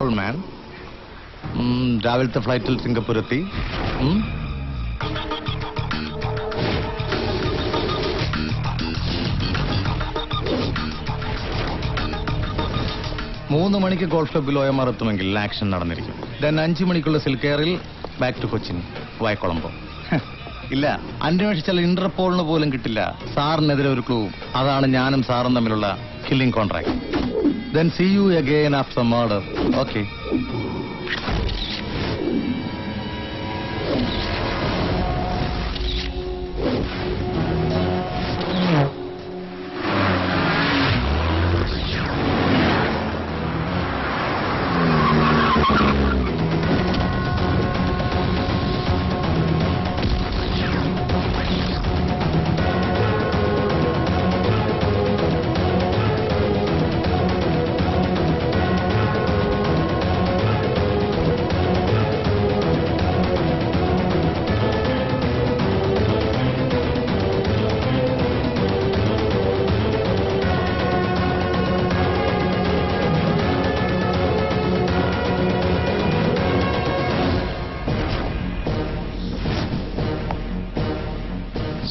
Control മാൻ. രാവിലത്തെ ഫ്ലൈറ്റിൽ Singapore എത്തി. 3 മണിക്ക് ഗോൾഫ് ക്ലബ്ബിൽ OMR എത്തുമെങ്കിൽ ആക്ഷൻ നടന്നിരിക്കും. ദെൻ 5 മണിക്കുള്ള സിൽക്ക് എയറിൽ back to Cochin via Colombo. ഇല്ല, അന്വേഷിച്ചാൽ ഇന്റർപോളിന് പോലും കിട്ടില്ല സാറിനെതിരെ ഒരു ക്ലൂ. അതാണ് ഞാനും സാറും തമ്മിലുള്ള killing contract. Then see you again after murder. Okay.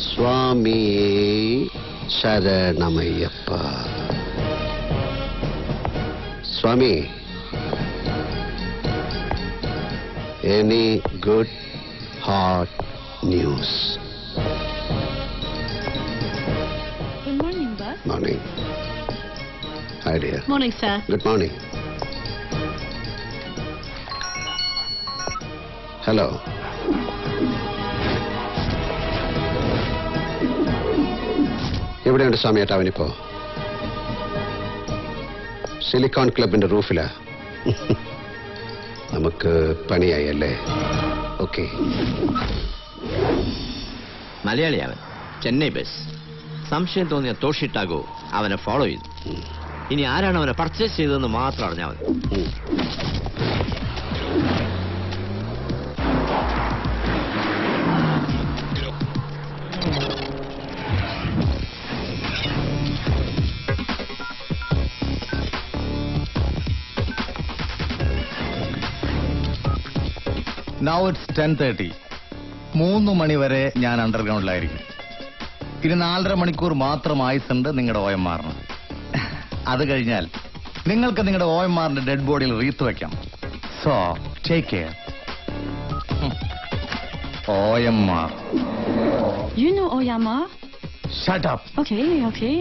സ്വാമി ശരണമയ്യപ്പ. സ്വാമി, any good heart news? Good morning, boss. Morning. Hi, dear. Morning, sir. Good morning. Hello. എവിടെയുണ്ട് സ്വാമിയേട്ടാ അവനിപ്പോ? സിലിക്കോൺ ക്ലബിന്റെ റൂഫിലാ. നമുക്ക് പണിയായി അല്ലേ? ഓക്കെ. മലയാളി അവൻ, ചെന്നൈ ബസ്. സംശയം തോന്നിയ തോഷിട്ടാകോ അവനെ ഫോളോ ചെയ്തു. ഇനി ആരാണ് അവനെ പർച്ചേസ് ചെയ്തതെന്ന് മാത്രം അറിഞ്ഞാൽ മതി. Now it's 10:30. 3 മണി വരെ ഞാൻ അണ്ടർഗ്രൗണ്ടിലായിരിക്കും. ഇനി 4.5 മണിക്കൂർ മാത്രം ആയുസുണ്ട് നിങ്ങളുടെ OMRന്. അത് കഴിഞ്ഞാൽ നിങ്ങൾക്ക് നിങ്ങളുടെ OMRന്റെ ഡെഡ് ബോഡിയിൽ റീത്ത് വെക്കാം. So take care. OMR. You know Oyama? Shut up. Okay, okay.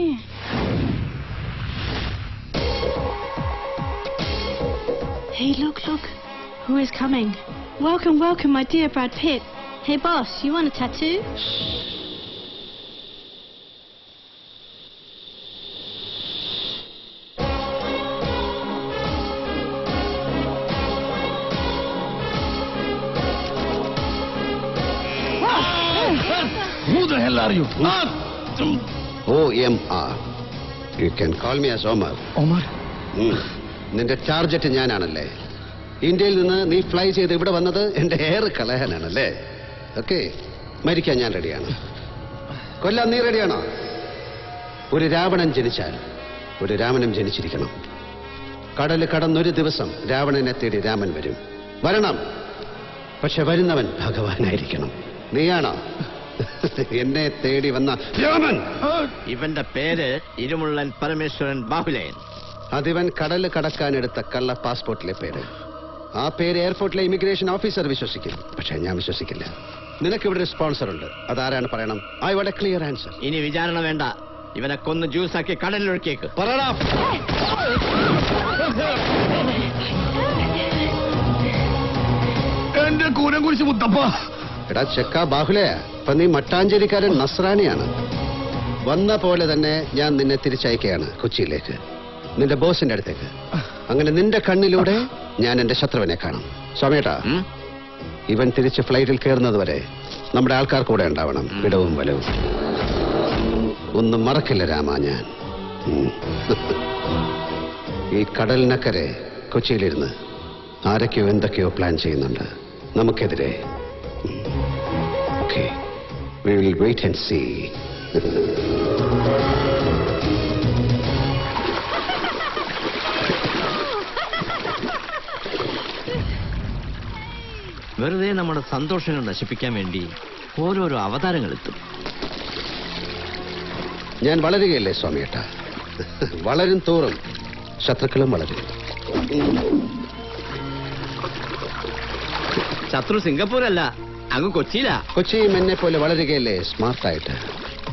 Hey, look. Who is coming? Welcome, my dear Brad Pitt. Hey, boss, you want a tattoo? Who the hell are you? OMR. You can call me as Omar. Omar? നിന്റെ target ഞാനാണല്ലേ? ഇന്ത്യയിൽ നിന്ന് നീ fly ചെയ്ത് ഇവിടെ വന്നത് എന്റെ air കളയാനാണല്ലേ? Okay, മരിക്കാൻ ഞാൻ റെഡിയാണ്. കൊല്ലാൻ നീ റെഡിയാണോ? ഒരു രാവണൻ ജനിച്ചാൽ ഒരു രാമനും ജനിച്ചിരിക്കണം. കടല് കടന്നൊരു ദിവസം രാവണനെ തേടി രാമൻ വരണം. പക്ഷെ വരുന്നവൻ ഭഗവാനായിരിക്കണം. നീയാണോ എന്നെ തേടി വന്ന രാമൻ? ഇവന്റെ പേര് ഇരുമുള്ളൻ പരമേശ്വരൻ ബാഹുലേൻ. അതിവൻ കടല് കടക്കാനെടുത്ത കള്ള പാസ്പോർട്ടിലെ പേര്. ആ പേര് എയർപോർട്ടിലെ ഇമിഗ്രേഷൻ ഓഫീസർ വിശ്വസിക്കും, പക്ഷെ ഞാൻ വിശ്വസിക്കില്ല. നിനക്കിവിടെ ഒരു സ്പോൺസർ ഉണ്ട്. അതാരാണ് പറയണം? I want A clear answer. ഇനി വിചാരണ വേണ്ട. ഇവനെ കൊന്ന് ജ്യൂസാക്കി കടലിലൊഴുക്കിയേക്ക്. പറയടാ. എന്റെ കൂരം കുറിച്ച് മുത്തപ്പ. എടാ ചെക്ക ബാഹുലയ, ഇപ്പൊ നീ മട്ടാഞ്ചേരിക്കാരൻ നസ്രാണിയാണ്. വന്ന പോലെ തന്നെ ഞാൻ നിന്നെ തിരിച്ചയക്കുകയാണ് കൊച്ചിയിലേക്ക്, നിന്റെ ബോസിന്റെ അടുത്തേക്ക്. അങ്ങനെ നിന്റെ കണ്ണിലൂടെ ഞാൻ എന്റെ ശത്രുവിനെ കാണും. സ്വാമിയേട്ടാ, ഇവൻ തിരിച്ച് ഫ്ലൈറ്റിൽ കയറുന്നത് വരെ നമ്മുടെ ആൾക്കാർ കൂടെ ഉണ്ടാവണം, ഇടവും വലവും. ഒന്നും മറക്കില്ല രാമ ഞാൻ. ഈ കടലിനക്കരെ കൊച്ചിയിലിരുന്ന് ആരൊക്കെയോ എന്തൊക്കെയോ പ്ലാൻ ചെയ്യുന്നുണ്ട് നമുക്കെതിരെ. Okay, we will wait and see. വെറുതെ നമ്മുടെ സന്തോഷങ്ങൾ നശിപ്പിക്കാൻ വേണ്ടി ഓരോരോ അവതാരങ്ങൾ എത്തും. ഞാൻ വളരുകയല്ലേ സ്വാമിയേട്ട. വളരും തോറും ശത്രുക്കളും വളരും. ശത്രു സിംഗപ്പൂരല്ല, അങ്ങ് കൊച്ചിയിലാ. കൊച്ചിയും എന്നെ പോലെ വളരുകയല്ലേ സ്മാർട്ടായിട്ട്.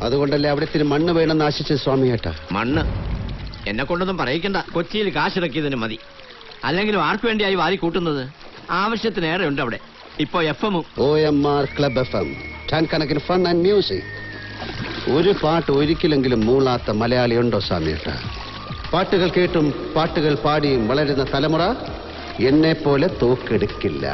അതുകൊണ്ടല്ലേ അവിടെ ഇത്തിരി മണ്ണ് വേണമെന്ന് ആശിച്ചു സ്വാമിയേട്ട. മണ്ണ് എന്നെ കൊണ്ടൊന്നും പറയിക്കണ്ട. കൊച്ചിയിൽ കാശിറക്കിയതിന് മതി. അല്ലെങ്കിലും ആർക്കു വേണ്ടിയായി വാരി കൂട്ടുന്നത്? ആവശ്യത്തിനേറെ ഉണ്ട് അവിടെ. ഇപ്പൊ FM OMR club FM, ton കണക്കിന് ഫൺ ആൻഡ് മ്യൂസിക്. ഒരു പാട്ട് ഒരിക്കലെങ്കിലും മൂളാത്ത മലയാളി ഉണ്ടോ സ്വാമിയേട്ട? പാട്ടുകൾ കേട്ടും പാട്ടുകൾ പാടിയും വളരുന്ന തലമുറ എന്നെ പോലെ തോക്കെടുക്കില്ല.